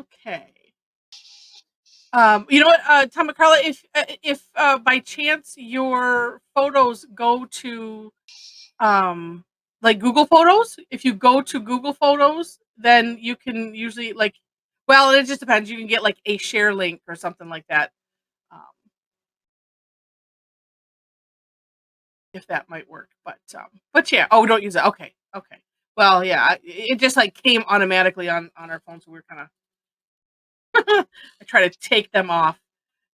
Okay. You know what, Tom and Carla, if by chance your photos go to like Google Photos, if you go to Google Photos, then you can usually like, well, it just depends. You can get like a share link or something like that. Um, if that might work, but yeah. Oh, don't use it. Okay, okay. Well, yeah, it just like came automatically on our phone, so we're kind of I try to take them off,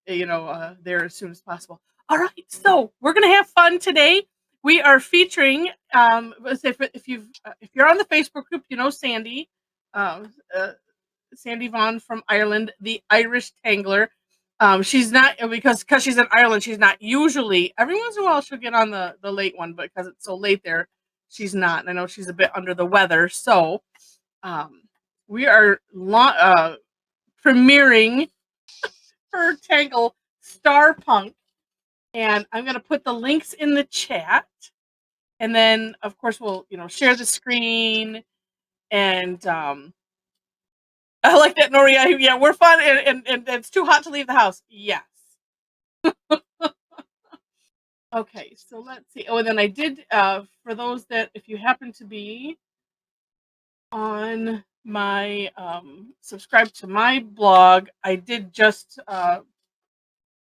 there as soon as possible. All right, so we're gonna have fun today. We are featuring, if you're on the Facebook group, you know Sandy, Sandy Vaughan from Ireland, the Irish Tangler. She's not because she's in Ireland. She's not usually. Every once in a while, she'll get on the late one, but because it's so late there, she's not. And I know she's a bit under the weather, so um, we are premiering her Tangle Starpunk, and I'm gonna put the links in the chat, and then of course we'll share the screen, and I like that, Noria. Yeah, we're fun, and it's too hot to leave the house. Yes. Okay, so let's see. Oh, and then I did for those that if you happen to be on my subscribe to my blog, I did just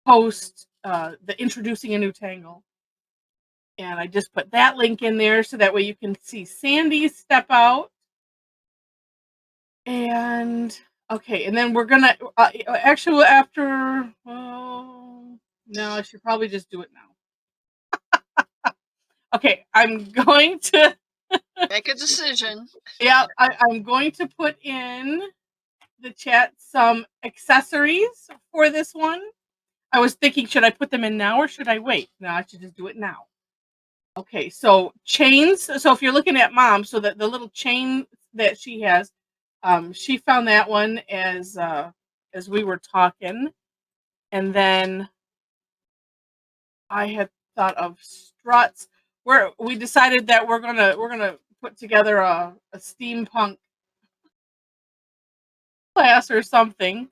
post the introducing a new tangle. And I just put that link in there so that way you can see Sandy's step out. And okay, and then we're gonna actually after. Oh no, I should probably just do it now. Okay, I'm going to make a decision. Yeah, I'm going to put in the chat some accessories for this one. I was thinking, should I put them in now or should I wait? No, I should just do it now. Okay, so chains. So if you're looking at Mom, so that the little chain that she has, she found that one as we were talking, and then I had thought of struts. Where we decided that we're gonna put together a steampunk class or something,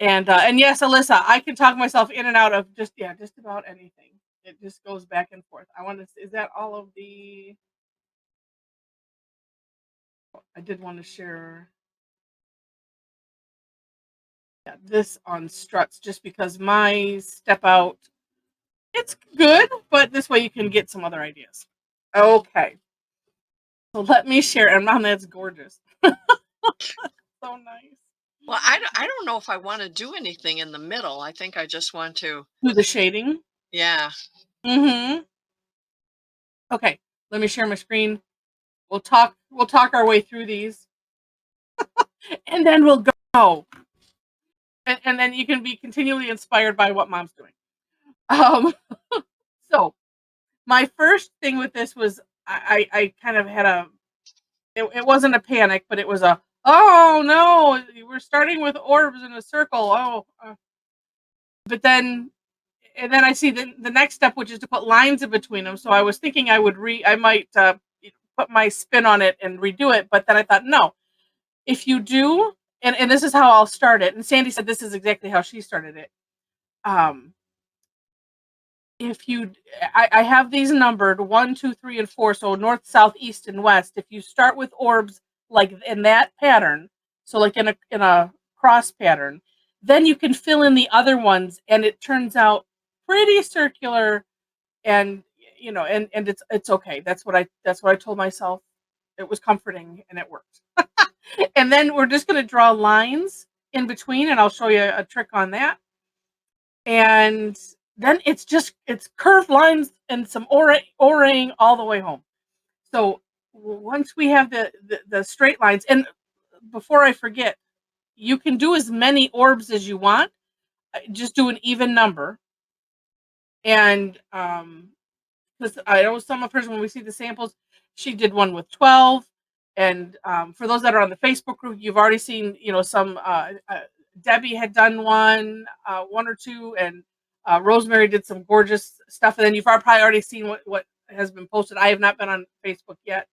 and yes, Alyssa, I can talk myself in and out of just about anything. It just goes back and forth. I want to. Is that all of the? I did want to share this on struts just because my step out, it's good, but this way you can get some other ideas. Okay. So let me share. And Mom, that's gorgeous. So nice. Well, I don't know if I want to do anything in the middle. I think I just want to Do the shading. Yeah. Mm-hmm. Okay. Let me share my screen. We'll talk our way through these. And then we'll go. And then you can be continually inspired by what Mom's doing. So my first thing with this was I kind of had it wasn't a panic, but it was a, oh no, we're starting with orbs in a circle. But then I see the next step, which is to put lines in between them. So I was thinking I might put my spin on it and redo it, but then I thought, no, if you do, and this is how I'll start it. And Sandy said this is exactly how she started it. If you, I have these numbered 1, 2, 3, and 4. So north, south, east, and west. If you start with orbs like in that pattern, so like in a cross pattern, then you can fill in the other ones, and it turns out pretty circular, and and it's okay. That's what I told myself. It was comforting, and it worked. And then we're just going to draw lines in between, and I'll show you a trick on that. And then it's curved lines and some orang all the way home. So once we have the straight lines, and before I forget, you can do as many orbs as you want. Just do an even number. And because I know some of hers, when we see the samples, she did one with 12. And for those that are on the Facebook group, you've already seen, some Debbie had done one or two, and Rosemary did some gorgeous stuff. And then you've probably already seen what has been posted. I have not been on Facebook yet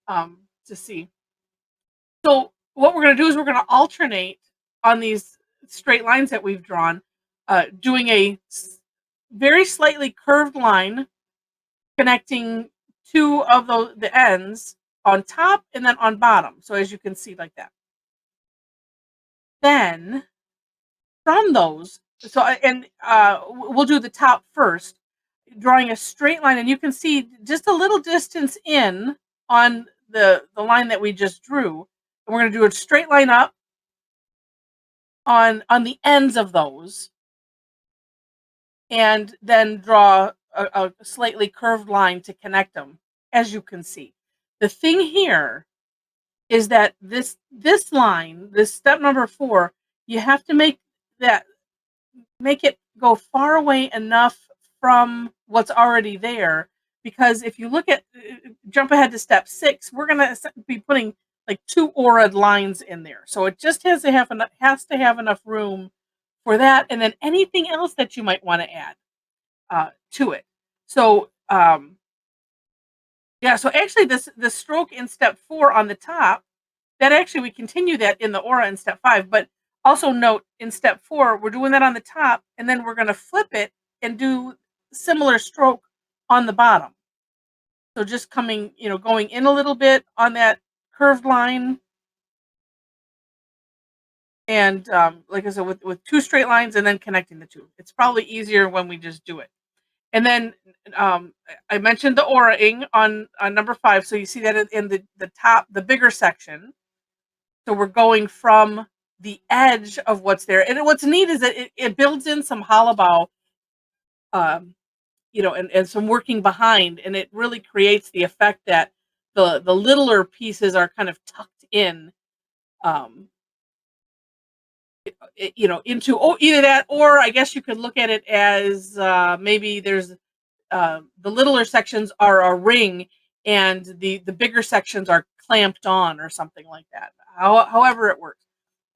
to see. So what we're going to do is we're going to alternate on these straight lines that we've drawn, doing a very slightly curved line connecting two of the ends on top and then on bottom. So as you can see, like that. Then from those, we'll do the top first, drawing a straight line, and you can see just a little distance in on the line that we just drew. And we're going to do a straight line up on the ends of those, and then draw a slightly curved line to connect them, as you can see. The thing here is that this line, this step number 4, you have to make it go far away enough from what's already there, because if you look at, jump ahead to step 6, we're going to be putting like 2 aura'd lines in there. So it just has to have enough room for that, and then anything else that you might want to add to it. So yeah, so actually the stroke in step 4 on the top, that actually we continue that in the aura in step 5, but also note in step 4, we're doing that on the top, and then we're going to flip it and do similar stroke on the bottom. So just coming, going in a little bit on that curved line, and like I said, with 2 straight lines and then connecting the 2. It's probably easier when we just do it. And then I mentioned the aura-ing on number 5. So you see that in the top, the bigger section. So we're going from the edge of what's there. And what's neat is that it builds in some hollowbow, and some working behind. And it really creates the effect that the littler pieces are kind of tucked in, into either that, or I guess you could look at it as maybe there's the littler sections are a ring and the bigger sections are clamped on or something like that. However it works.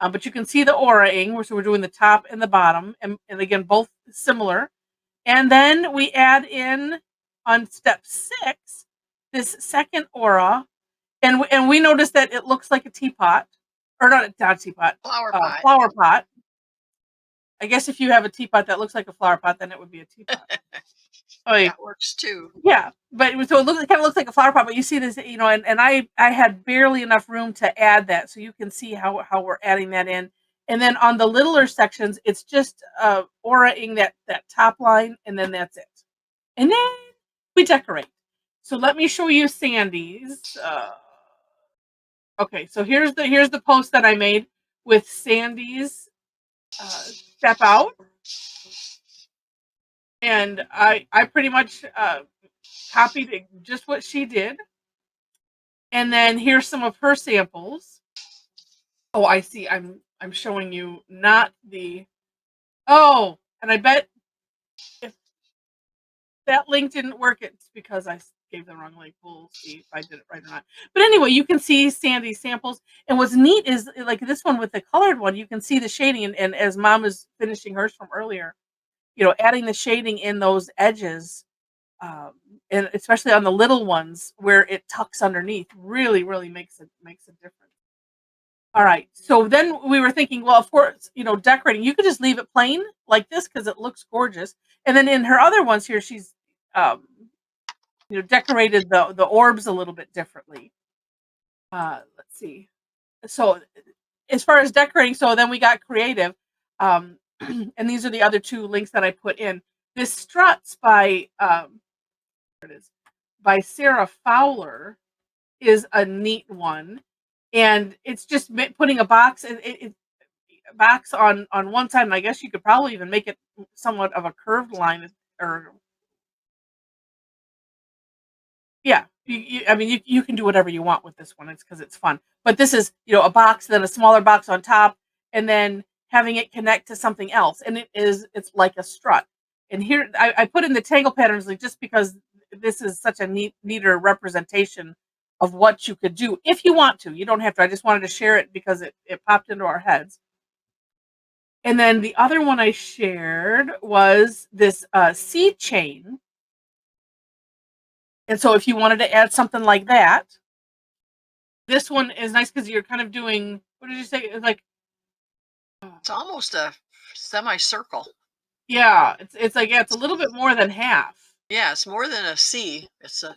But you can see the aura-ing, so we're doing the top and the bottom, and again, both similar. And then we add in on step 6 this second aura, and we notice that it looks like a teapot, or not a teapot, Flower pot. flower pot. I guess if you have a teapot that looks like a flower pot, then it would be a teapot. That works too. Yeah, but so it kind of looks like a flower pot, but you see this, and I had barely enough room to add that, so you can see how we're adding that in. And then on the littler sections, it's just aura-ing that top line, and then that's it. And then we decorate. So let me show you Sandy's. Okay, so here's the post that I made with Sandy's step out. And I pretty much copied just what she did. And then here's some of her samples. Oh, I see. I'm showing you not the. Oh, and I bet if that link didn't work, it's because I gave the wrong link. We'll see if I did it right or not. But anyway, you can see Sandy's samples. And what's neat is, like this one with the colored one, you can see the shading. And as Mom is finishing hers from earlier, adding the shading in those edges. And especially on the little ones where it tucks underneath, really, really makes a difference. All right, so then we were thinking, well, of course, decorating, you could just leave it plain like this because it looks gorgeous. And then in her other ones here, she's decorated the orbs a little bit differently. Let's see. So as far as decorating, so then we got creative, and these are the other 2 links that I put in. This Struts by by Sarah Fowler is a neat one, and it's just putting a box box on one side, and I guess you could probably even make it somewhat of a curved line, or yeah, I mean you can do whatever you want with this one. It's because it's fun, but this is a box, then a smaller box on top, and then having it connect to something else, and it's like a strut. And here I put in the tangle patterns just because this is such a neater representation of what you could do if you want to. You don't have to. I just wanted to share it because it popped into our heads. And then the other one I shared was this seed chain. And so if you wanted to add something like that, this one is nice because you're kind of doing, what did you say? It's like It's almost a semicircle. Yeah, it's like, yeah, it's a little bit more than half. Yeah, it's more than a C. It's a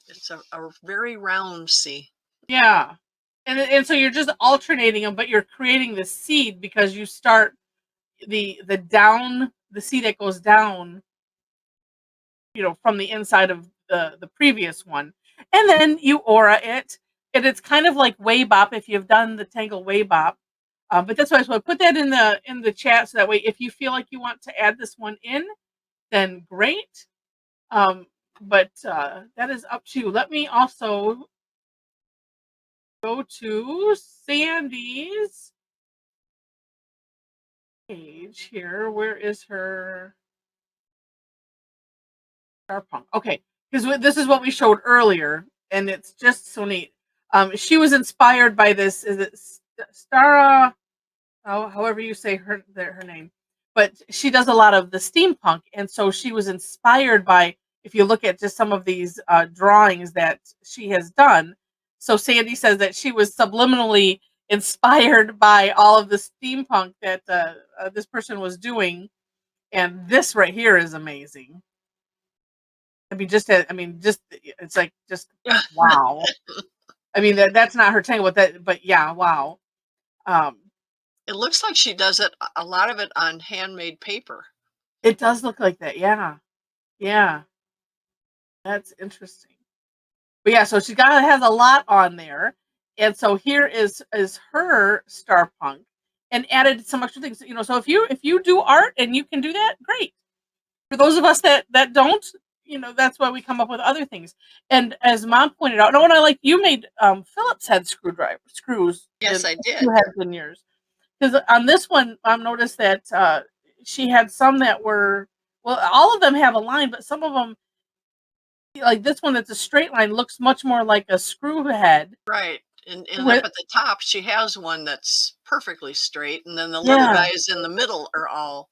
very round C. Yeah. And so you're just alternating them, but you're creating the seed because you start the seed that goes down, from the inside of the previous one. And then you aura it, and it's kind of like way bop if you've done the Tangle way bop. But that's why I put that in the chat, so that way if you feel like you want to add this one in, then great. Um, but that is up to you. Let me also go to Sandy's page here. Where is her Starpunk? Okay, because this is what we showed earlier, and it's just so neat. She was inspired by this. Is it Stara? However you say her name, but she does a lot of the steampunk, and so she was inspired by. If you look at just some of these drawings that she has done, so Sandy says that she was subliminally inspired by all of the steampunk that this person was doing, and this right here is amazing. Just it's like just wow. I mean that's not her tangle, but yeah, wow. Um, It looks like she does it a lot of it on handmade paper. it does look like that, yeah, yeah. That's interesting. But yeah, so she has a lot on there, and so here is her Star Punk, and added some extra things. So if you do art and you can do that, great. For those of us that don't, that's why we come up with other things. And as Mom pointed out, no, and I like you made Phillips head screws Yes, and I screw did. heads in yours, because on this one Mom noticed that she had some that were, well, all of them have a line, but some of them, like this one that's a straight line, looks much more like a screw head Right. And up with, at the top, she has one that's perfectly straight, and then the little yeah, guys in the middle are all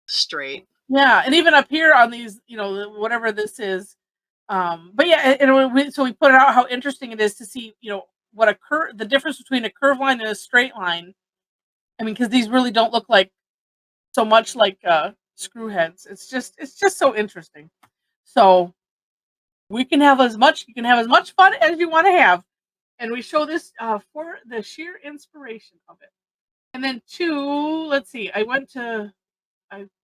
straight. yeah, and even up here on these, whatever this is. But yeah, and we put it out how interesting it is to see, what the difference between a curved line and a straight line. I mean, because these really don't look like so much like screw heads. It's just so interesting. So you can have as much fun as you want to have, and we show this for the sheer inspiration of it. And then two, let's see, I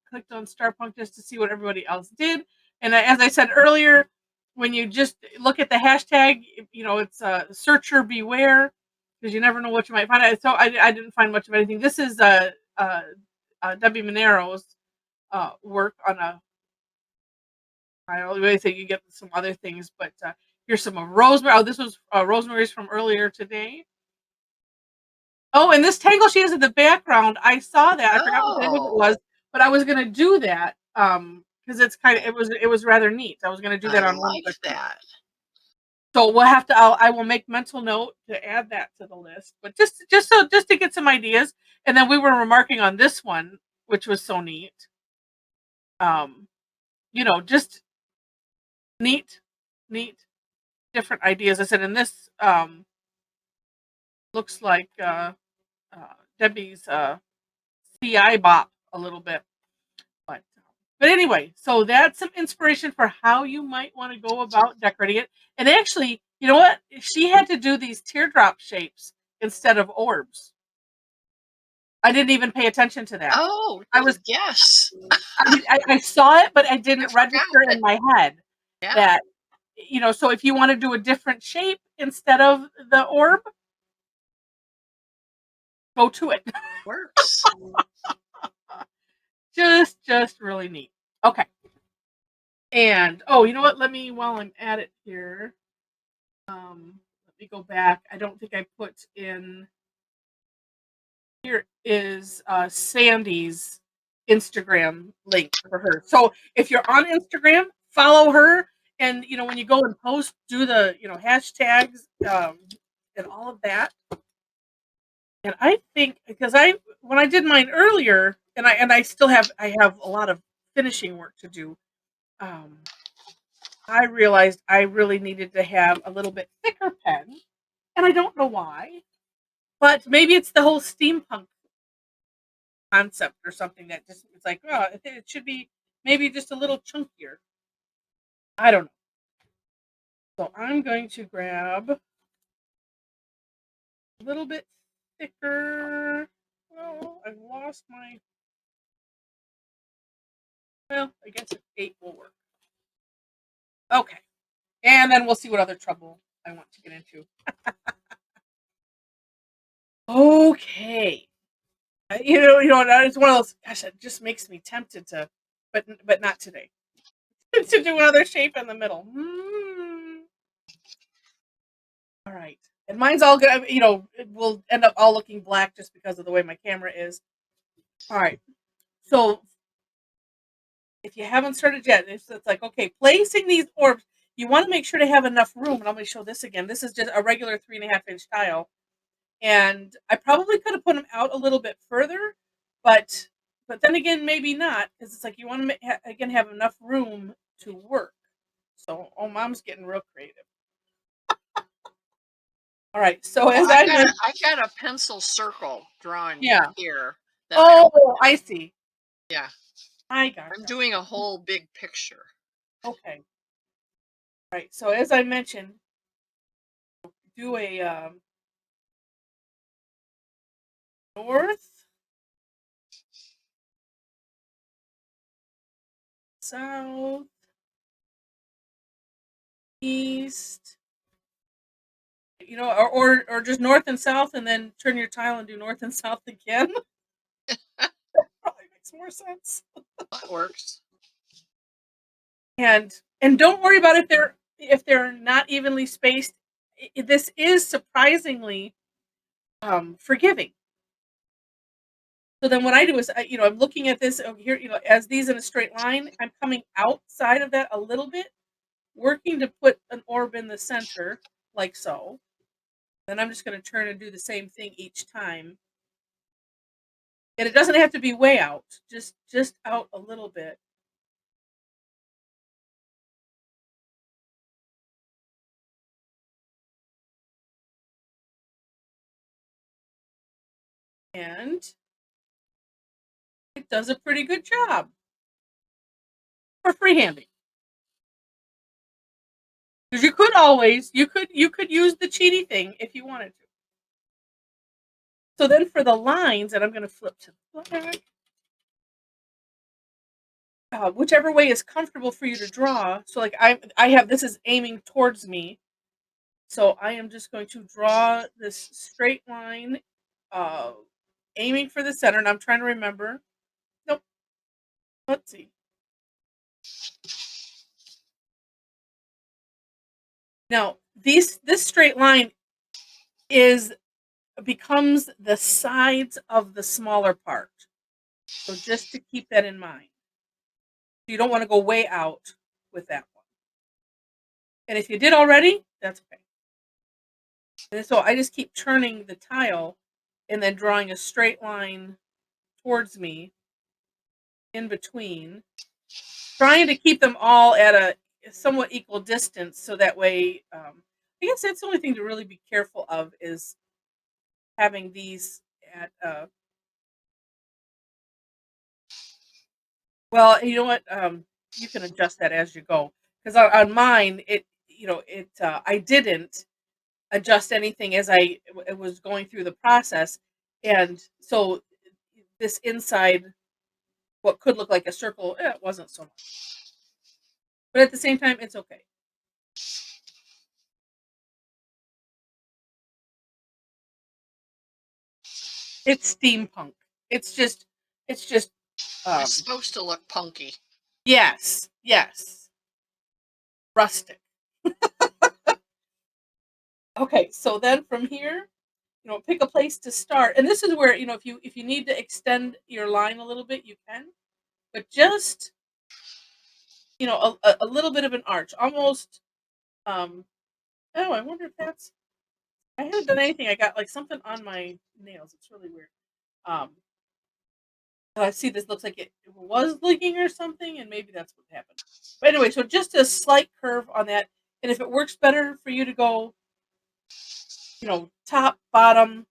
clicked on Starpunk just to see what everybody else did. And as I said earlier, when you just look at the hashtag, it's searcher beware, because you never know what you might find. So I didn't find much of anything. This is Debbie Monero's work on I always say you get some other things, but here's some of Rosemary. Oh, this was Rosemary's from earlier today. Oh, and this tangle she has in the background, I saw that. I forgot what tangle it Oh, was, but I was gonna do that because it was rather neat. I was gonna do I that on one of like the. that. So we'll have to. I will make mental note to add that to the list. But just to get some ideas, and then we were remarking on this one, which was so neat. Um, just neat, different ideas. I said, and this looks like Debbie's CI bop a little bit. But anyway, so that's some inspiration for how you might want to go about decorating it. And actually, you know what? She had to do these teardrop shapes instead of orbs. I didn't even pay attention to that. Oh, I was yes. I saw it, but I I didn't forgot register that. in my head Yeah, that, so if you want to do a different shape instead of the orb, go to it. works. Just really neat. Okay. And oh, you know what? Let me, while I'm at it here, let me go back. I don't think I put in. Here is Sandy's Instagram link for her. So if you're on Instagram, follow her, and when you go and post, do the hashtags and all of that. And I think because when I did mine earlier, and I still have a lot of finishing work to do. Um, I realized I really needed to have a little bit thicker pen, and I don't know why, but maybe it's the whole steampunk concept or something that just it's like, oh, it should be maybe just a little chunkier. I don't know. So I'm going to grab a little bit thicker. Oh, I've lost my. Well, I guess 8 will work. Okay, and then we'll see what other trouble I want to get into. Okay. It's one of those. Gosh, it just makes me tempted to, but not today. To do another shape in the middle. All right, and mine's all good. It will end up all looking black just because of the way my camera is. All right, so if you haven't started yet, it's like, okay, placing these orbs, you want to make sure to have enough room. And I'm going to show this again. This is just a regular 3.5-inch tile. And I probably could have put them out a little bit further, but then again, maybe not, because it's like you want to again have enough room to work. So, Mom's getting real creative. All right, so as I've got a pencil circle drawn here. I see. Yeah, I got. I'm doing a whole big picture. Okay. All right, so as I mentioned, do a north, south, east, or just north and south, and then turn your tile and do north and south again. Probably makes more sense. That works. And don't worry about if they're not evenly spaced. This is surprisingly forgiving. So then what I do is, I'm looking at this over here, as these in a straight line, I'm coming outside of that a little bit, working to put an orb in the center, like so. Then I'm just going to turn and do the same thing each time. And it doesn't have to be way out, just out a little bit. And it does a pretty good job for freehanding. Because you could use the cheaty thing if you wanted to. So then for the lines, and I'm going to flip to black, whichever way is comfortable for you to draw. So like I have, this is aiming towards me. So I am just going to draw this straight line, aiming for the center, and I'm trying to remember. Nope. Let's see. Now, this straight line becomes the sides of the smaller part. So just to keep that in mind. You don't want to go way out with that one. And if you did already, that's okay. And so I just keep turning the tile and then drawing a straight line towards me in between, trying to keep them all at a somewhat equal distance, so that way, I guess that's the only thing to really be careful of is having these at, well, you know what, you can adjust that as you go, because on mine, I didn't adjust anything as I was going through the process, and so this inside, what could look like a circle, it wasn't so much. But at the same time, it's okay. It's steampunk. It's just It's supposed to look punky. Yes. Rustic. Okay, so then from here, pick a place to start. And this is where, if you need to extend your line a little bit, you can. But just, a little bit of an arch. Almost, I wonder if I haven't done anything. I got like something on my nails. It's really weird. I see this looks like it was leaking or something, and maybe that's what happened. But anyway, so just a slight curve on that. And if it works better for you to go, top, bottom,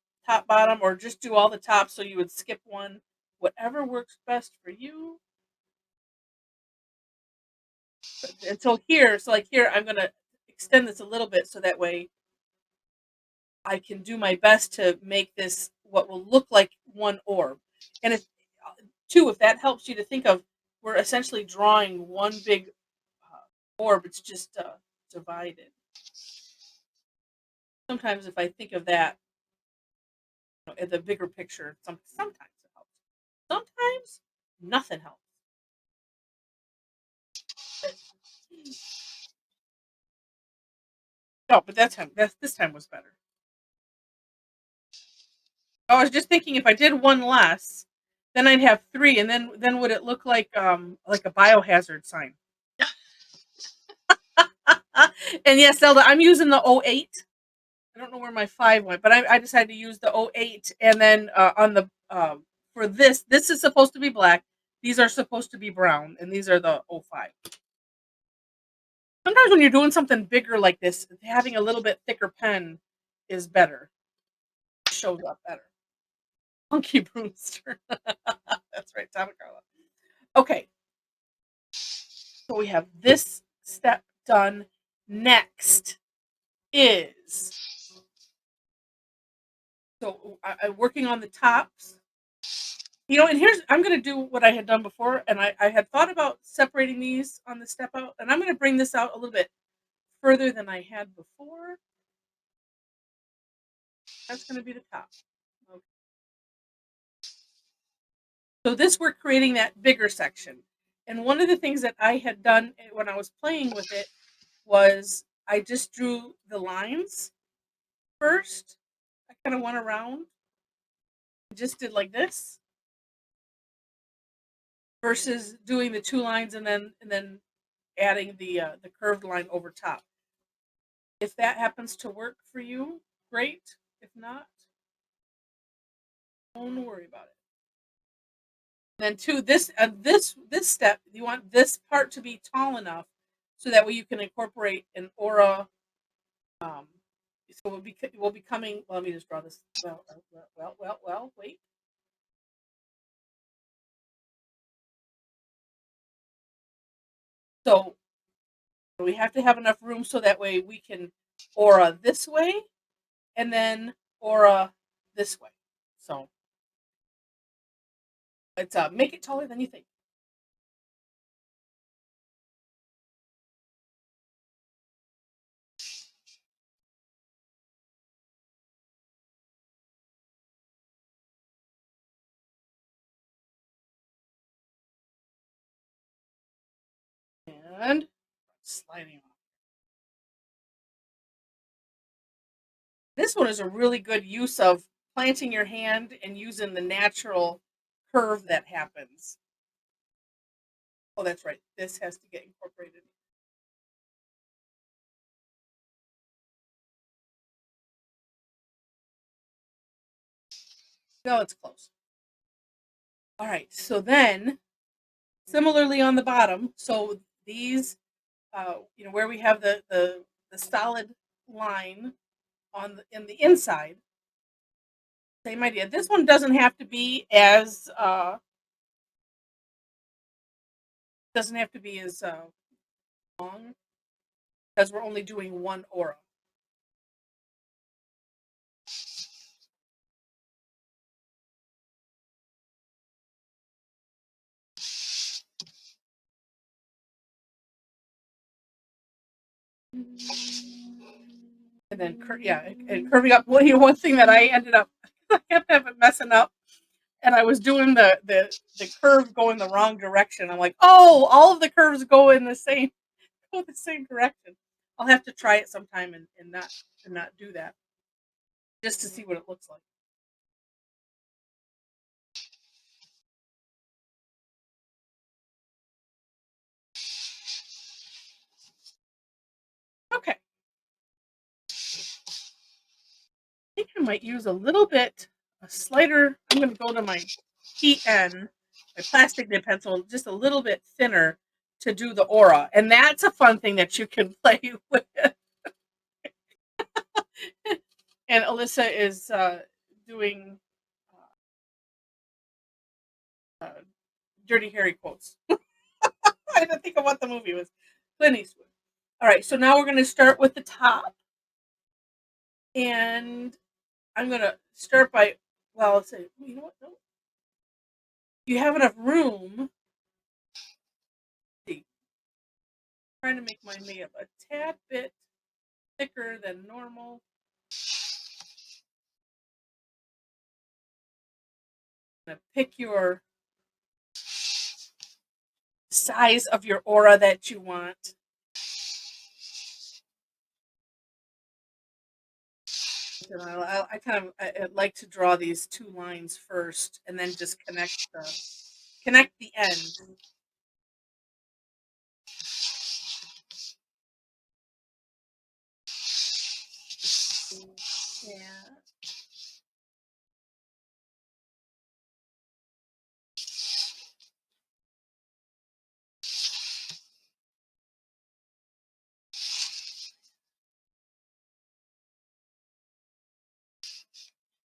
or just do all the tops, so you would skip one, whatever works best for you. And so here, I'm going to extend this a little bit so that way I can do my best to make this what will look like one orb. And if that helps you to think of, we're essentially drawing one big orb. It's just divided. Sometimes if I think of that, in the bigger picture, sometimes it helps. Sometimes nothing helps. No, but this time was better. I was just thinking if I did one less, then I'd have 3, and then would it look like a biohazard sign? And yes, Zelda, I'm using the 08. I don't know where my 5 went, but I decided to use the 08, and then on the for this is supposed to be black. These are supposed to be brown, and these are the 05. Sometimes when you're doing something bigger like this, having a little bit thicker pen is better. It shows up better. Funky Brewster. That's right, Tom and Carla. Okay. So we have this step done. Next is, so I'm working on the tops. And I'm going to do what I had done before, and I had thought about separating these on the step out, and I'm going to bring this out a little bit further than I had before. That's going to be the top. Okay. So this, we're creating that bigger section. And one of the things that I had done when I was playing with it was I just drew the lines first. I kind of went around, just did like this, versus doing the 2 lines and then adding the curved line over top. If that happens to work for you, great. If not, don't worry about it. Then this step, you want this part to be tall enough so that way you can incorporate an aura. So we'll be coming. Well, let me just draw this. Well. Wait. So we have to have enough room so that way we can aura this way, and then aura this way. So it's make it taller than you think. And sliding off. This one is a really good use of planting your hand and using the natural curve that happens. Oh, that's right. This has to get incorporated. No, it's close. All right. So then, similarly on the bottom, so these, where we have the solid line in the inside, same idea. This one doesn't have to be as long because we're only doing one aura. And then and curving up. Well, one thing that I ended up I kept messing up, and I was doing the curve going the wrong direction. I'm like, oh, all of the curves go the same direction. I'll have to try it sometime and not do that, just to see what it looks like. Okay. I think I might use a slighter. I'm going to go to my PN, my plastic nib pencil, just a little bit thinner to do the aura. And that's a fun thing that you can play with. And Alyssa is doing Dirty Harry quotes. I didn't think of what the movie was. Clint Eastwood. All right, so now we're going to start with the top. And I'm going to start by, well, let's say, you know what? No. You have enough room. See, trying to make mine maybe a tad bit thicker than normal. I'm going to pick your size of your aura that you want. I kind of I like to draw these two lines first, and then just connect the end. Yeah.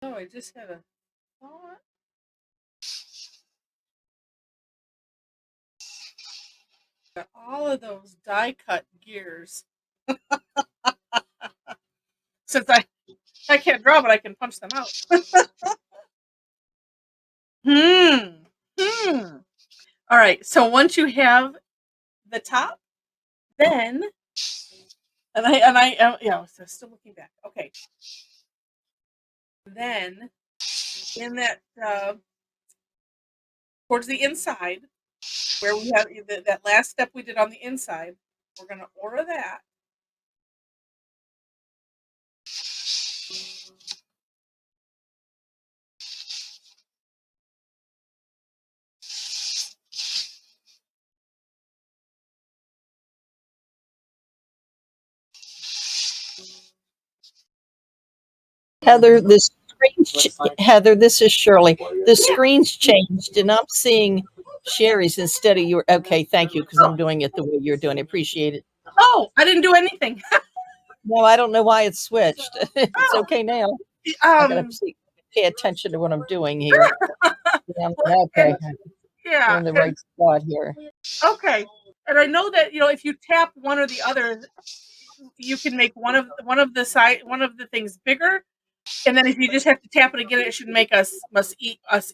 Oh, I just had a thought. Got all of those die cut gears. Since I can't draw, but I can punch them out. All right. So once you have the top, then yeah. So still looking back. Okay. Then in that towards the inside, where we have that last step we did on the inside, we're gonna aura that. Heather, Heather, this is Shirley. The screen's changed, and I'm seeing Sherry's instead of your. Okay, thank you, because I'm doing it the way you're doing. I appreciate it. Oh, I didn't do anything. No, I don't know why it switched. It's okay now. I gotta pay attention to what I'm doing here. Yeah, okay, Yeah. we're in the right spot here. Okay. And I know that if you tap one or the other, you can make one of the things bigger, and then if you just have to tap it again, it should make us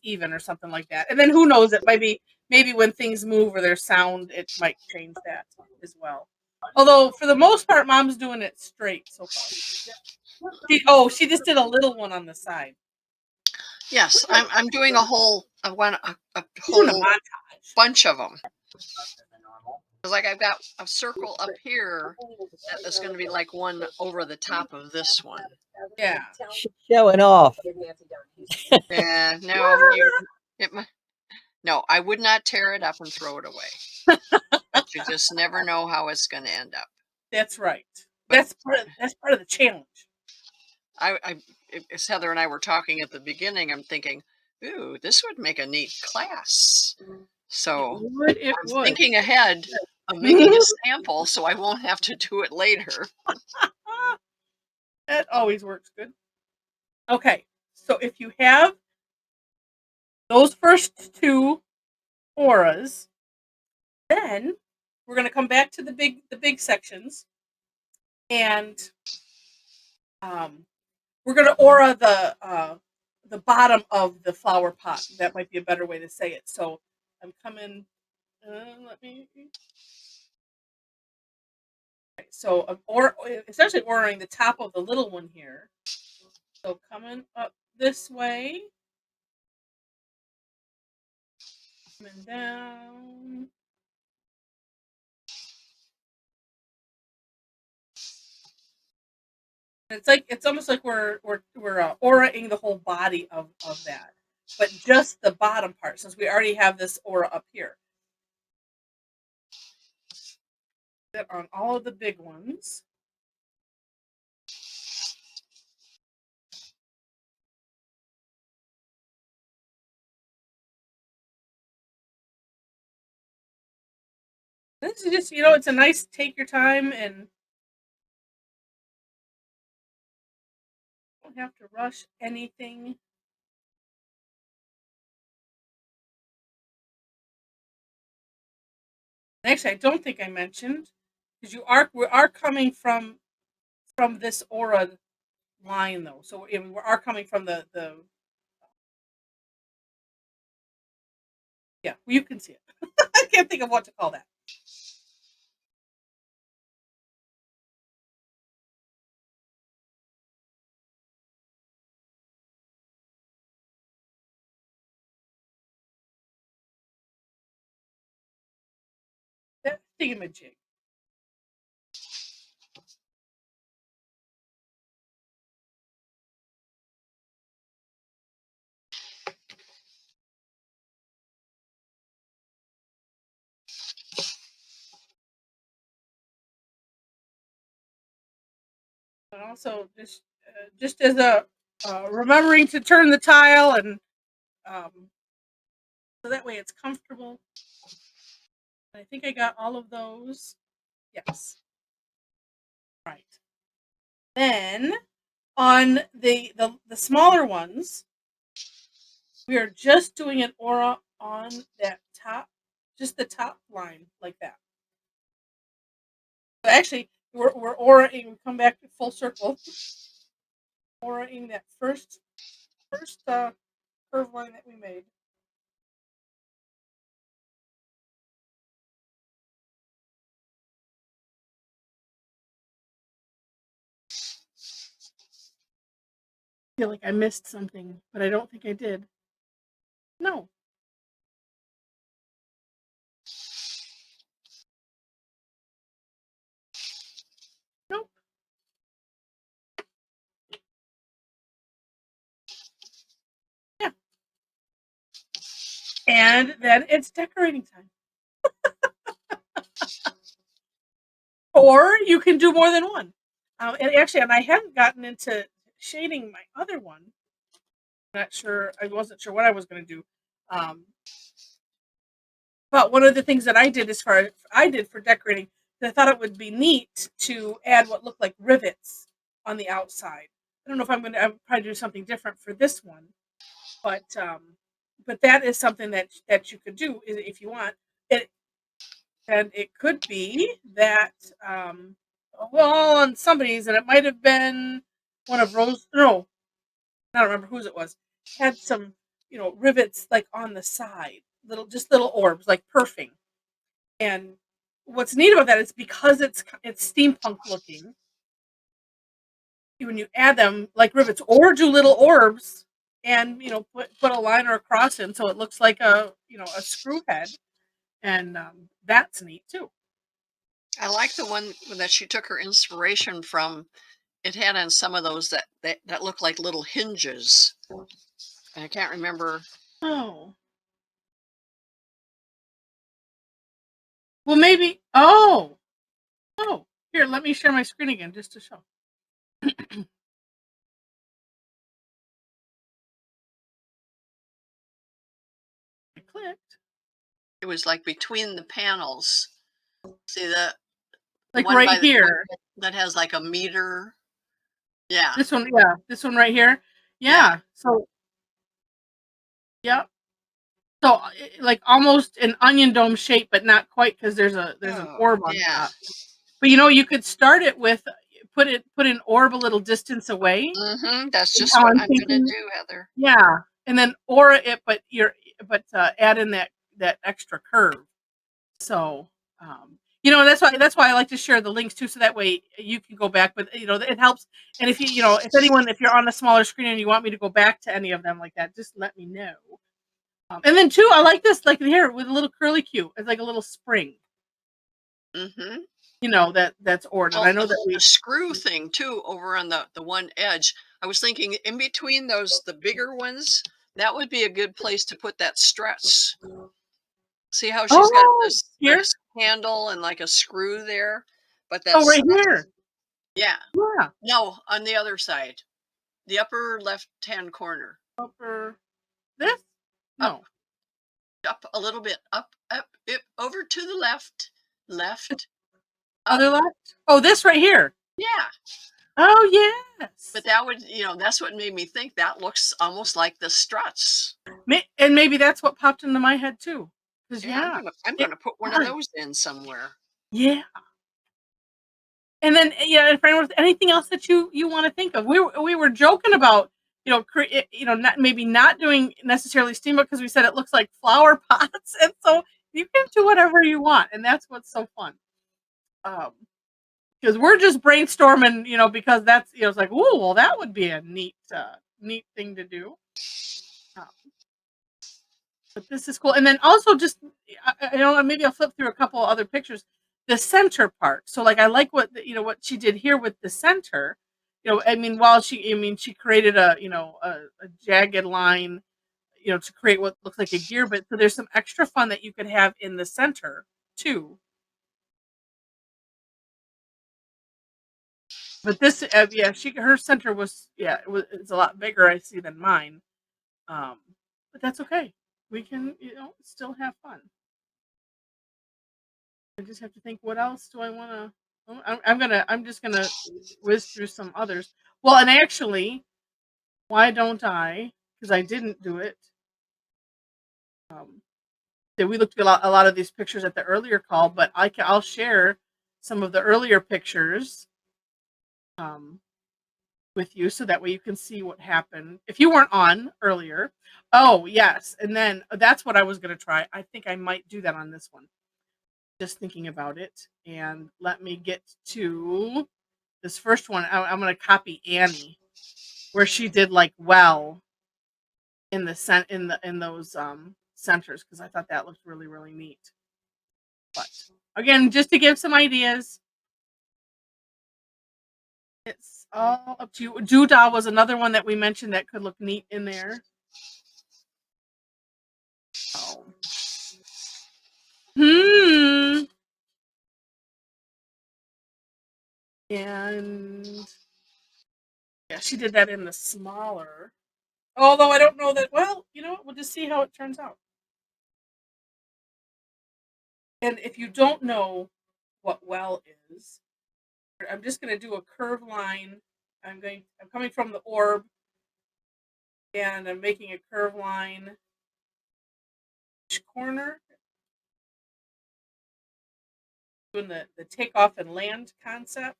even or something like that. And then who knows? It maybe when things move or there's sound, it might change that as well. Although for the most part, Mom's doing it straight so far. She just did a little one on the side. Yes, I'm doing a whole bunch of them. Like I've got a circle up here that is going to be like one over the top of this one. Yeah, showing off. Yeah, no, I would not tear it up and throw it away. But you just never know how it's going to end up. That's right. That's part of the challenge. As Heather and I were talking at the beginning, I'm thinking, ooh, this would make a neat class. So I'm thinking ahead of making a sample so I won't have to do it later. That always works good. Okay, so if you have those first two auras, then we're going to come back to the big sections, and we're going to aura the bottom of the flower pot. That might be a better way to say it. So I'm coming. Let me. Okay, so essentially auraing the top of the little one here. So coming up this way, coming down. It's almost like we're auraing the whole body of that, but just the bottom part, since we already have this aura up here. On all of the big ones. This is just, it's a nice take your time, and don't have to rush anything. Actually, I don't think I mentioned, because we are coming from this aura line though. So we are coming from the yeah, you can see it. I can't think of what to call that. That thingamajig. And also just as a remembering to turn the tile, and so that way it's comfortable. I think I got all of those. Yes. Right. Then on the smaller ones, we are just doing an aura on that top, just the top line like that. So actually, we're auraing. We come back to full circle. Auraing that first curve line that we made. I feel like I missed something, but I don't think I did. No. Nope. Yeah. And then it's decorating time. Or you can do more than one. And actually, I hadn't gotten into shading my other one. I'm not sure. I wasn't sure what I was going to do. But one of the things that I did for decorating, I thought it would be neat to add what looked like rivets on the outside. I don't know if I'm probably do something different for this one, but that is something that you could do if you want it. And it could be that, well, on somebody's, and it might have been one of Rose. No, I don't remember whose it was. Had some, rivets like on the side, little orbs, like perfing. And what's neat about that is because it's steampunk looking. When you add them like rivets, or do little orbs, and put a line or a cross in, so it looks like a screw head, and that's neat too. I like the one that she took her inspiration from. It had on some of those that look like little hinges. And I can't remember. Oh. Well, maybe. Oh. Here, let me share my screen again just to show. I clicked. It was like between the panels. See the Like one right here. that has like a meter. Yeah. This one, yeah. This one right here. Yeah. So, yep. So, like almost an onion dome shape, but not quite, because there's an orb on top. But you could start it with put an orb a little distance away. That's just what I'm gonna do, Heather. Yeah, and then aura it, but add in that extra curve. So, that's why I like to share the links too, so that way you can go back. But it helps. And if if you're on a smaller screen and you want me to go back to any of them like that, just let me know. And then too, I like this, like here with a little curly Q. It's like a little spring. That's ordered. Well, I know that the screw thing too over on the one edge. I was thinking in between the bigger ones, that would be a good place to put that struts. See how she's got this handle and like a screw there, but that's right here. Yeah. Yeah. No, on the other side, the upper left-hand corner. This? No. Up a little bit. Up, over to the left. Other left? Oh, this right here. Yeah. Oh, yes. But that would, that's what made me think that looks almost like the struts. And maybe that's what popped into my head too. 'Cause Yeah, I'm gonna put one of those in somewhere. Yeah. And then, yeah, if anyone, anything else that you want to think of, we were joking about, not maybe not doing necessarily steamboat because we said it looks like flower pots, and so you can do whatever you want, and that's what's so fun. Because we're just brainstorming, because that's, it's like, oh, well, that would be a neat thing to do. But this is cool, and then also just, maybe I'll flip through a couple other pictures. The center part. So, like, I like what what she did here with the center. She created a jagged line, to create what looks like a gear. But so there's some extra fun that you could have in the center too. But this, her center was, it's a lot bigger, I see, than mine. But that's okay. We can, still have fun. I just have to think, what else do I want to? I'm just gonna whiz through some others. Well, and actually, why don't I? Because I didn't do it. We looked at a lot of these pictures at the earlier call, but I'll share some of the earlier pictures with you, so that way you can see what happened if you weren't on earlier. Oh yes, and then that's what I was gonna try. I think I might do that on this one. Just thinking about it, and let me get to this first one. I'm going to copy Annie, where she did like well in the in those centers, because I thought that looked really, really neat. But again, just to give some ideas, it's all up to you. Doodah was another one that we mentioned that could look neat in there. Oh. And yeah, she did that in the smaller. Although I don't know that. Well, we'll just see how it turns out. And if you don't know what well is, I'm just going to do a curve line. I'm coming from the orb, and I'm making a curve line each corner, doing the takeoff and land concept.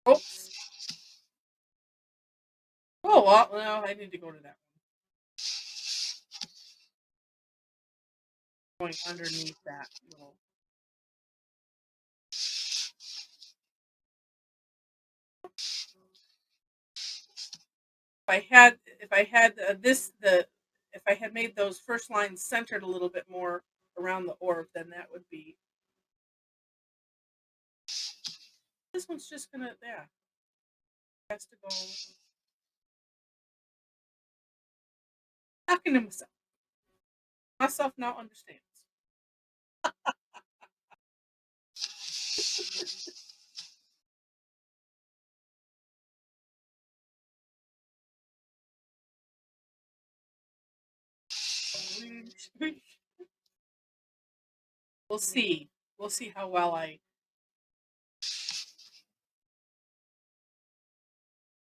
Oops. Oh, well, no, I need to go to that one. Going underneath that little. If I had made those first lines centered a little bit more around the orb, then that would be. This one's just gonna, has to go. Talking to myself. Myself now understands. We'll see. We'll see how well I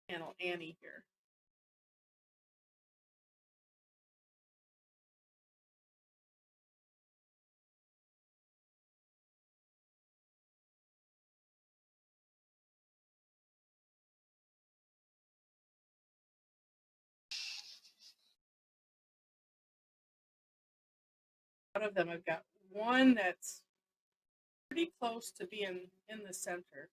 handle Annie here. Out of them, I've got one that's pretty close to being in the center.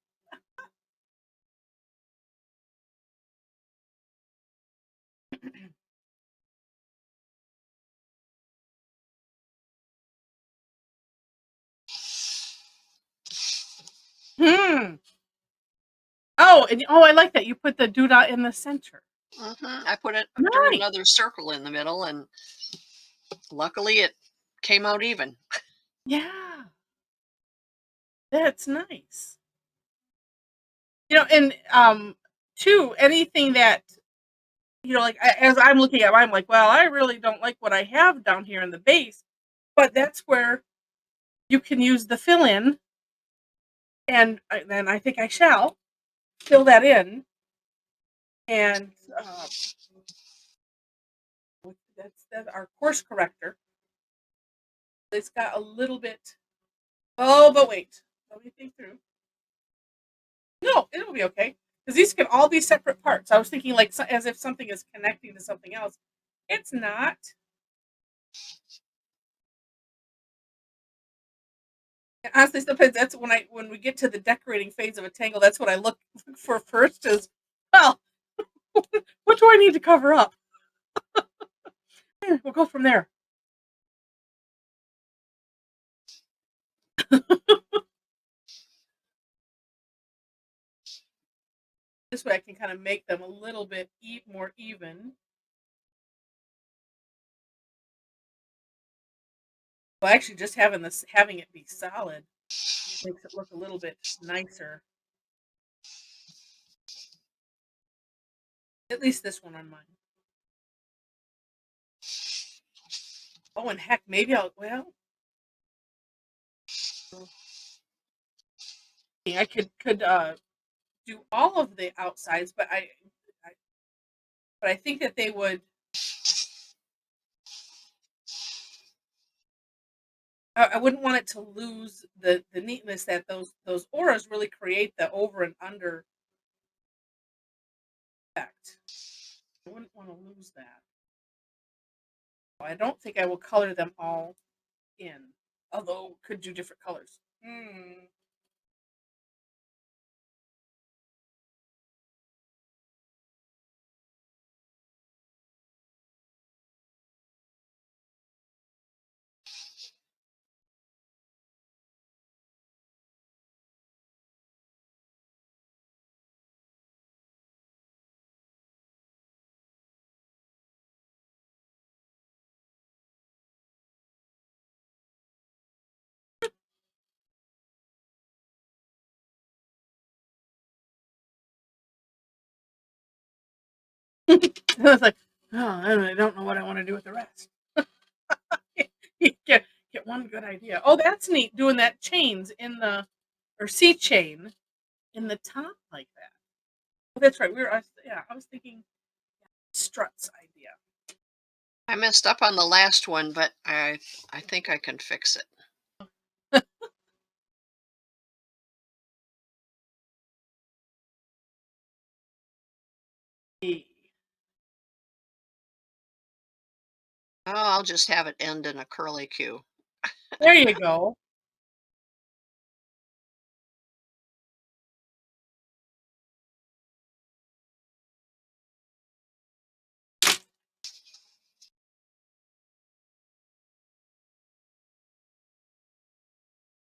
Oh, I like that you put the doodah in the center. I put it Nice. through another circle in the middle, and luckily it came out even. Yeah, that's nice. And too, anything that like, as I'm looking at, I'm like, well, I really don't like what I have down here in the base, but that's where you can use the fill in, and then I think I shall fill that in And that's our course corrector. It's got a little bit. Oh, but wait. Let me think through. No, it'll be okay. Because these can all be separate parts. I was thinking like as if something is connecting to something else. It's not. Honestly, sometimes that's when we get to the decorating phase of a tangle, that's what I look for first is, well, what do I need to cover up? We'll go from there. This way I can kind of make them a little bit more even. Well, actually, just having it be solid makes it look a little bit nicer. At least this one on mine. Oh, and heck, maybe I could do all of the outsides, but I think that they would. I wouldn't want it to lose the neatness that those auras really create, the over and under effect. I wouldn't want to lose that. I don't think I will color them all in, although could do different colors. I was like, oh, I don't know what I want to do with the rest. get one good idea. Oh, that's neat. Doing that chains in the or C chain in the top like that. Oh, that's right. I was thinking struts idea. I messed up on the last one, but I think I can fix it. Oh, I'll just have it end in a curly Q. There you go.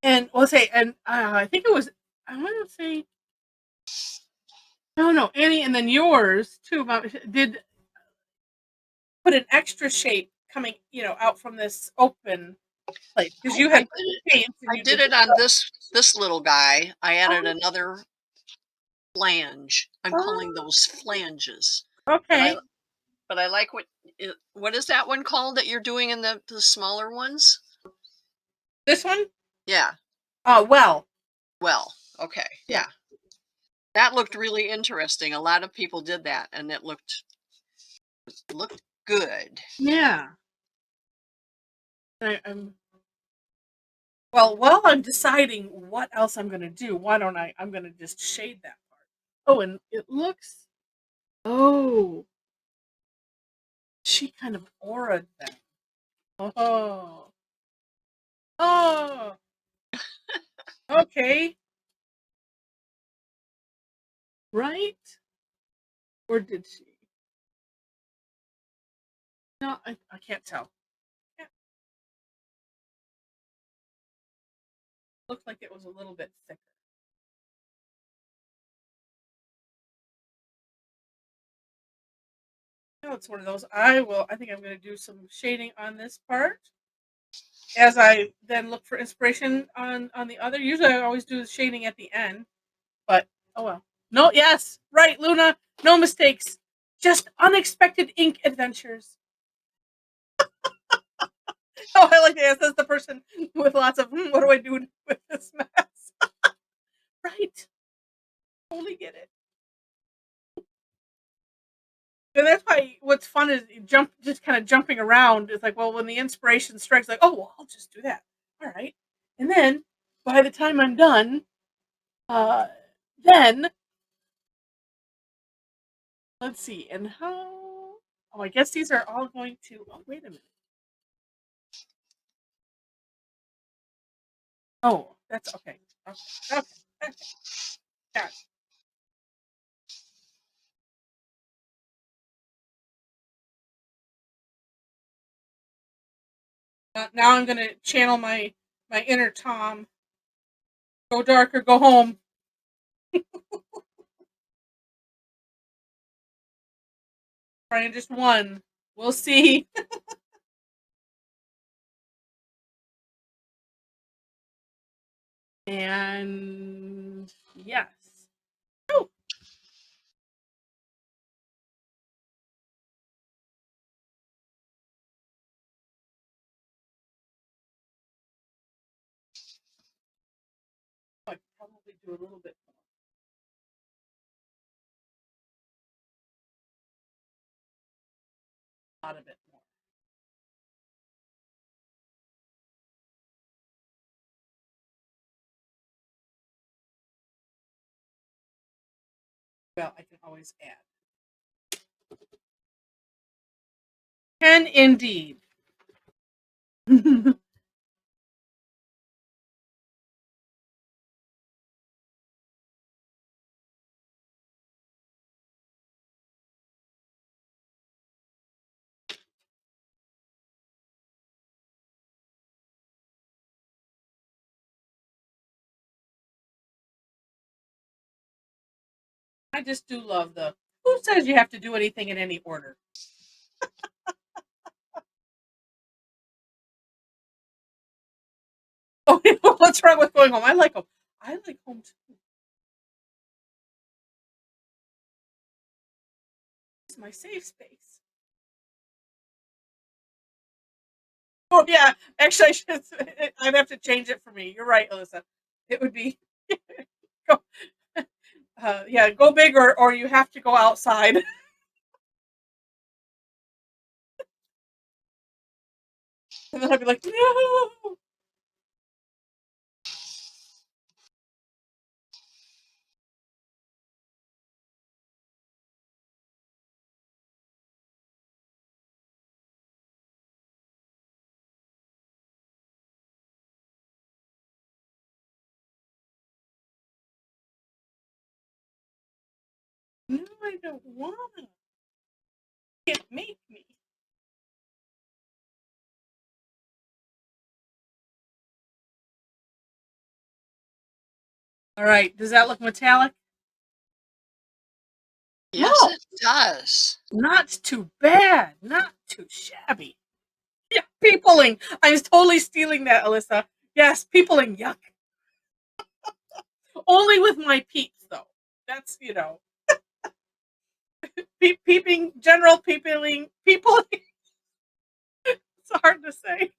And we'll say, and I think it was, I want to say, no, Annie, and then yours too. Did put an extra shape coming, out from this open plate because you had paints. I did it on this little guy. I added another flange. I'm calling those flanges. Okay. But I like what is that one called that you're doing in the smaller ones? This one? Yeah. Well, okay. Yeah. That looked really interesting. A lot of people did that and it looked good. Yeah. Well, while I'm deciding what else I'm going to do, why don't I'm going to just shade that part. Oh, and it looks, she kind of aura'd them. Oh, okay. Right? Or did she? No, I can't tell. Looked like it was a little bit thicker. No, it's one of those. I think I'm going to do some shading on this part as I then look for inspiration on the other. Usually I always do the shading at the end, but oh well. No, yes, right, Luna. No mistakes. Just unexpected ink adventures. Oh, I like that. That's the person with lots of, what do I do with this mess? Right. Totally get it. And that's why what's fun is just kind of jumping around. It's like, well, when the inspiration strikes, like, oh, well, I'll just do that. All right. And then by the time I'm done, then let's see. And how? Oh, I guess these are all going to. Oh, wait a minute. Oh, that's okay. Okay. Okay. Got it. Now I'm gonna channel my inner Tom. Go dark or go home. Trying just one. We'll see. And yes. Oh. I could probably do a little bit more. A lot of it more. Well, I can always add. Can indeed. I just do love the. Who says you have to do anything in any order? Oh, what's wrong with going home? I like home. I like home too. It's my safe space. Oh yeah, actually, I'd have to change it for me. You're right, Alyssa. It would be go, yeah, go big or you have to go outside. And then I'd be like, no. No, I don't wanna. You can't make me. All right, does that look metallic? Yes, No. it does. Not too bad. Not too shabby. Yeah, peopling. I was totally stealing that, Alyssa. Yes, peopling. Yuck. Only with my peeps, though. That's, peeping, general peopling. It's hard to say.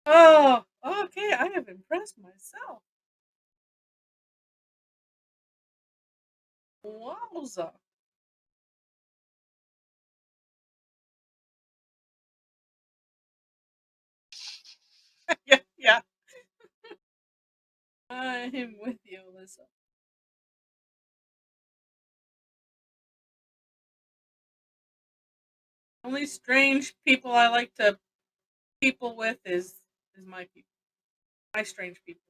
Oh, okay. I have impressed myself. Wowza. Yeah, yeah. I'm with you, Alyssa. Only strange people I like to people with is my people. My strange people.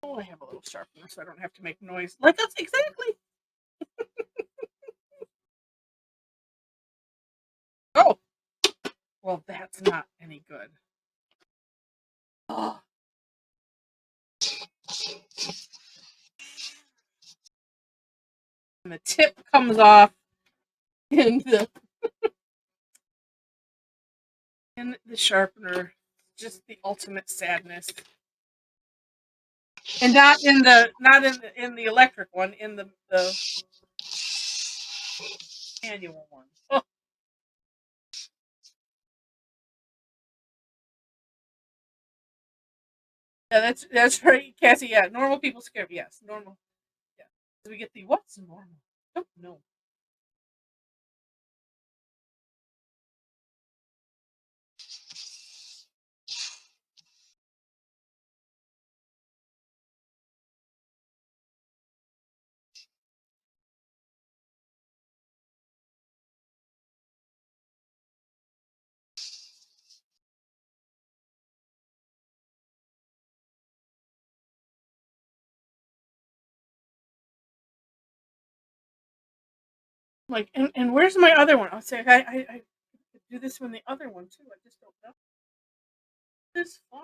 Oh, I have a little sharpener so I don't have to make noise. Like that's exactly. Oh, well, that's not any good. Oh. And the tip comes off in the sharpener. Just the ultimate sadness. And not in the electric one, in the manual one. Oh. Yeah, that's right, Cassie. Yeah, normal people scare me. Yes, normal. Yeah, we get the what's normal? Don't know. Like, and where's my other one? I'll say I do this one, the other one too. I just don't know. This fun.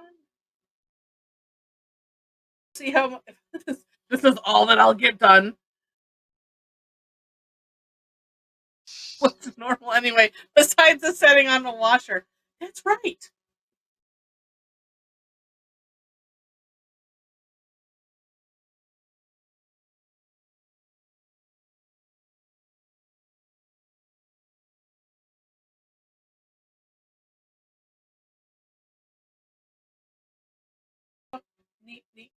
See how this is all that I'll get done. What's normal anyway? Besides the setting on the washer. That's right. Neat, neat.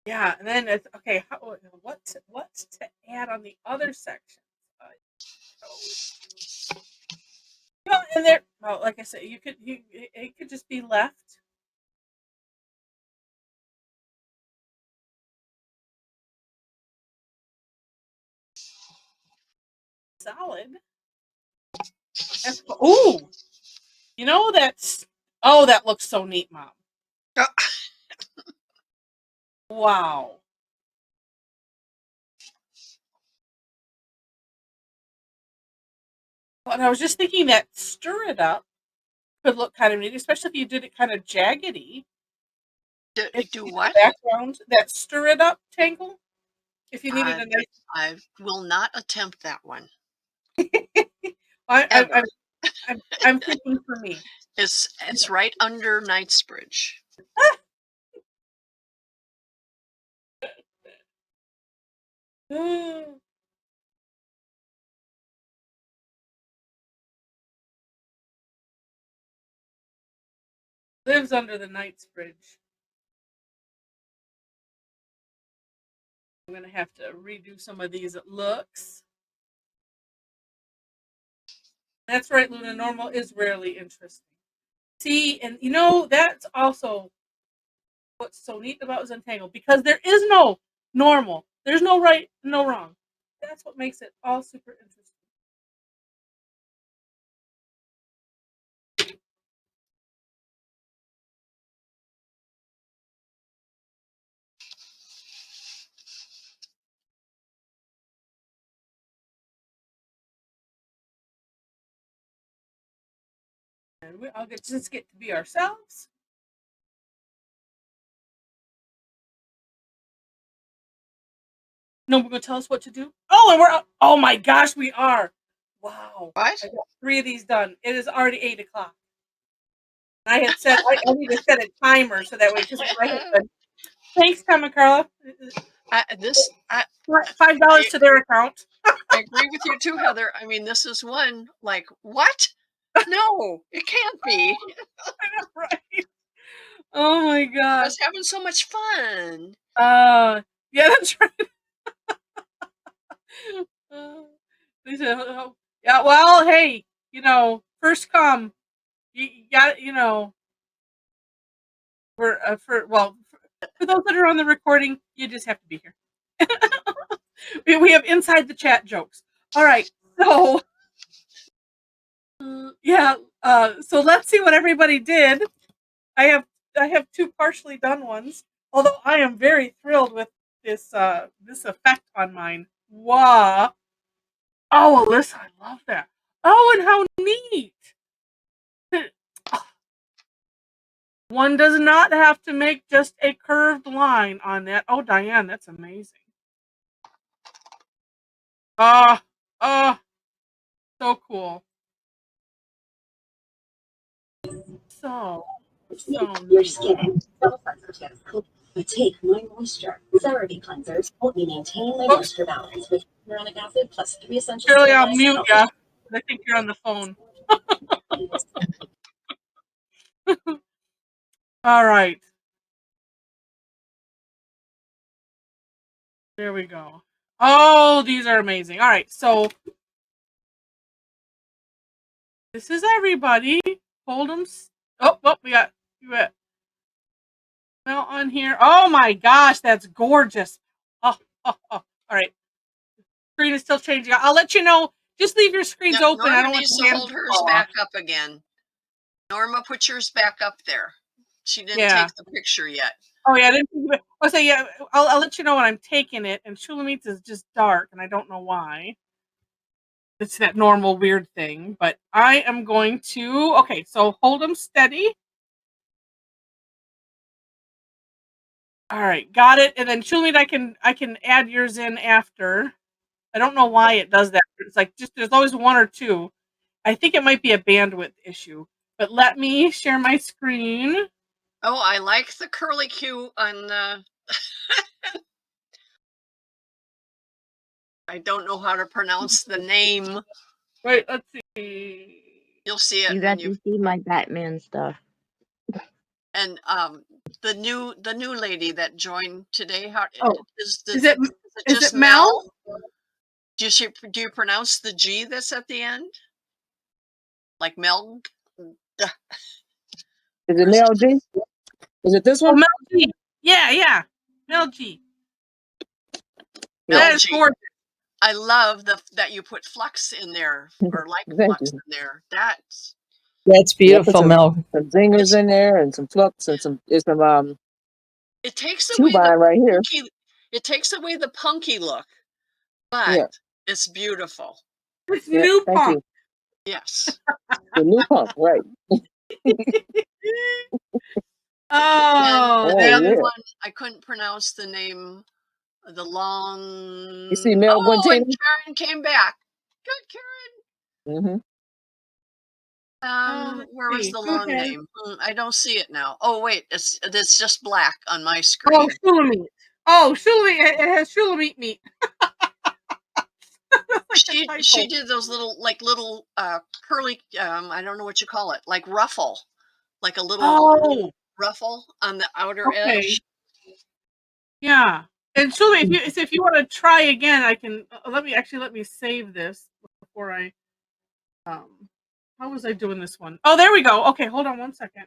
Yeah, and then it's okay. What to add on the other section? Well, and there. Well, like I said, it could just be left. Solid. Ooh, you know that's. Oh, that looks so neat, Mom. Wow. But I was just thinking that stir it up could look kind of neat, especially if you did it kind of jaggedy. Do what? Background that stir it up tangle. If you needed a nice. I will not attempt that one. I'm thinking for me. It's right under Knightsbridge. Lives under the Knightsbridge. I'm gonna have to redo some of these looks. That's right, Luna. Normal is rarely interesting. See, and you know that's also what's so neat about Zentangle, because there is no normal. There's no right, no wrong. That's what makes it all super interesting. And I'll just get to be ourselves. No, we're gonna tell us what to do. Oh, and we're up. Oh my gosh, we are. Wow. What? I got 3 of these done. It is already 8 o'clock. I had set. I need to set a timer so that way, because I had said, thanks, Carmen Carla. $5 to their account. I agree with you too, Heather. I mean, this is one like what? No, it can't be. I know, right? Oh my god! I was having so much fun. Yeah, that's right. Yeah, well, hey, first come. You got, for those that are on the recording, you just have to be here. We have inside the chat jokes. All right, so yeah, so let's see what everybody did. I have 2 partially done ones, although I am very thrilled with this effect on mine. Wow! Oh, Alyssa, I love that. Oh, and how neat! One does not have to make just a curved line on that. Oh, Diane, that's amazing. So cool. So your skin. Take my moisture therapy cleansers help me maintain my moisture balance with hyaluronic acid plus 3 essential. Shirley, I'll mute you. I think you're on the phone. All right. There we go. Oh, these are amazing. All right, so this is everybody. Hold them. Oh, we got Mel on here. Oh my gosh, that's gorgeous. Oh. All right. Screen is still changing. I'll let you know. Just leave your screens open. Norma I don't want needs the to hands hold to hers fall back off. up again. Norma, put yours back up there. She didn't Yeah. take the picture yet. Oh yeah, I didn't think of it. I'll say yeah. I'll let you know when I'm taking it. And Shulamite's is just dark, and I don't know why. It's that normal weird thing. But I am going to. Okay, so hold them steady. All right, got it. And then Shulamite, I can add yours in after. I don't know why it does that. It's like just there's always one or two. I think it might be a bandwidth issue. But let me share my screen. Oh, I like the curly Q on the. I don't know how to pronounce the name. Wait, let's see. You'll see it. You got to see my Batman stuff. And the new lady that joined today. How is it just Mel? Do you pronounce the G that's at the end? Like Mel? Is it Mel G? Is it this one? Oh, Mel G. Yeah. Mel G. Mel That is G. gorgeous. I love that you put flux in there, or like Thank flux you. in there. That's beautiful, Mel. Some zingers in there and some flux and some it takes away the right here. it takes away the punky look, but it's beautiful. It's new Thank punk. you. Yes. The new punk, right. Oh, the other yeah. one, I couldn't pronounce the name. The long. You see Mel and Guantini? Karen came back. Good, Karen. Mm-hmm. Where was the long name? I don't see it now. Oh wait, it's just black on my screen. Oh, Shulamite. Oh, Shulamite. It has Shulamite meat. Like she did those little curly. I don't know what you call it. Like ruffle, like a little ruffle on the outer edge. Yeah. And Shulamite, if you want to try again, I can. Let me save this before I. How was I doing this one? Oh, there we go. Okay, hold on 1 second.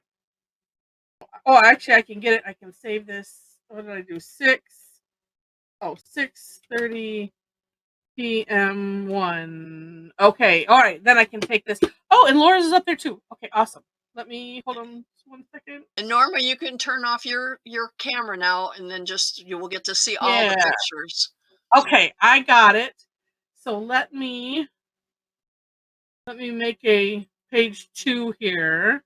Oh, actually, I can get it. I can save this. What did I do? 6:30 p.m. 1. Okay, all right. Then I can take this. Oh, and Laura's is up there too. Okay, awesome. Let me hold on 1 second. And Norma, you can turn off your camera now, and then you will get to see all the pictures. Okay, I got it. So let me make a page 2 here.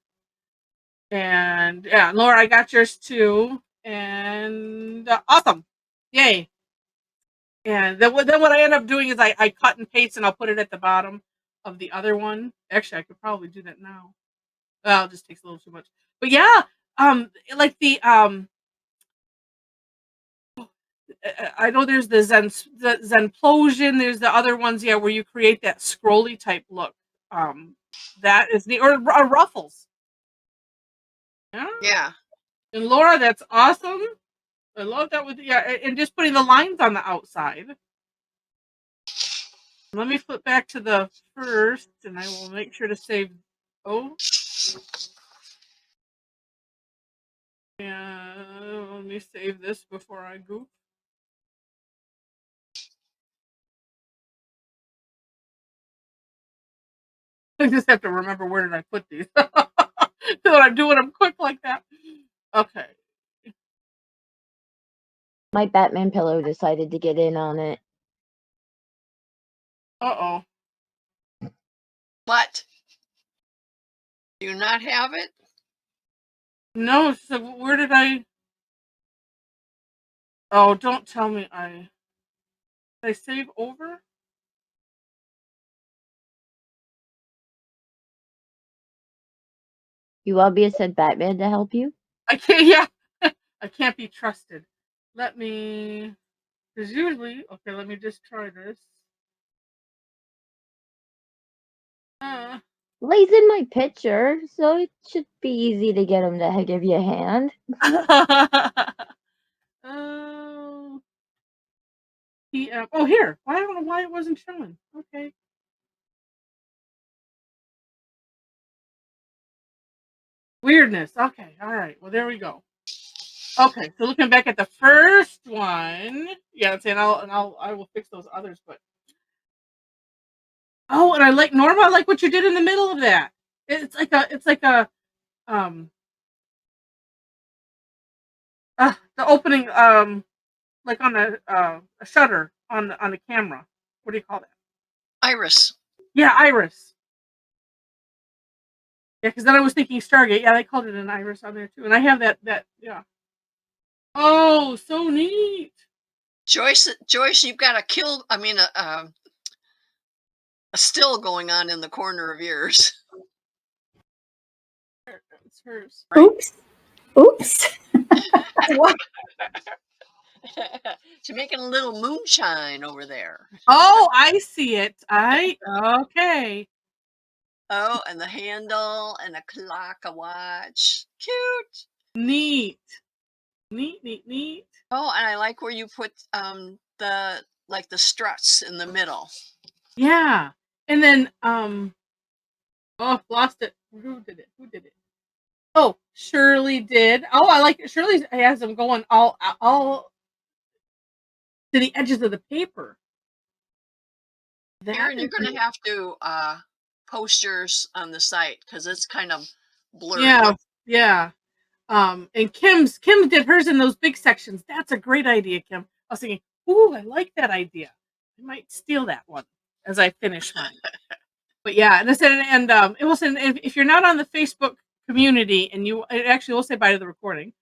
And yeah, Laura, I got yours too. And awesome. Yay. And then what I end up doing is I cut and paste and I'll put it at the bottom of the other one. Actually, I could probably do that now. Well, it just takes a little too much. But yeah, like the I know there's the Zenplosion, there's the other ones, yeah, where you create that scrolly type look. That is the or ruffles. Yeah. And Laura, that's awesome. I love that with and just putting the lines on the outside. Let me flip back to the first, and I will make sure to save. Oh, yeah. Let me save this before I goof. I just have to remember where did I put these. So when I'm doing them quick like that. Okay. My Batman pillow decided to get in on it. Uh-oh. What? Do you not have it? No, so where did I... Oh, don't tell me did I save over? You obviously said Batman to help you? I can't, yeah. I can't be trusted. Let me... Because usually... Okay, let me just try this. Lay's in my picture, so it should be easy to get him to give you a hand. Oh, PM. Oh, here. I don't know why it wasn't showing. Okay. Weirdness. Okay. All right. Well, there we go. Okay. So looking back at the first one, yeah, I will fix those others, but. Oh, and I like Norma. I like what you did in the middle of that. It's like a the opening like on a shutter on the camera. What do you call that? Iris. Yeah, iris. Yeah, because then I was thinking Stargate. Yeah, they called it an iris on there too, and I have that. Yeah. Oh, so neat. Joyce, you've got a still going on in the corner of yours. It's hers. Right? Oops. Oops. What? She's making a little moonshine over there. Oh, I see it. Okay. Oh, and the handle and a clock, a watch. Cute. Neat. Oh, and I like where you put the struts in the middle. Yeah. And then oh, lost it. Who did it? Oh, Shirley did. Oh, I like it. Shirley has them going all to the edges of the paper. Aaron, you're going to have to post yours on the site because it's kind of blurry. Yeah. And Kim did hers in those big sections. That's a great idea, Kim. I was thinking, ooh, I like that idea. I might steal that one as I finish mine. But yeah, and I said, and it will say, if you're not on the Facebook community, and it actually will say bye to the recording.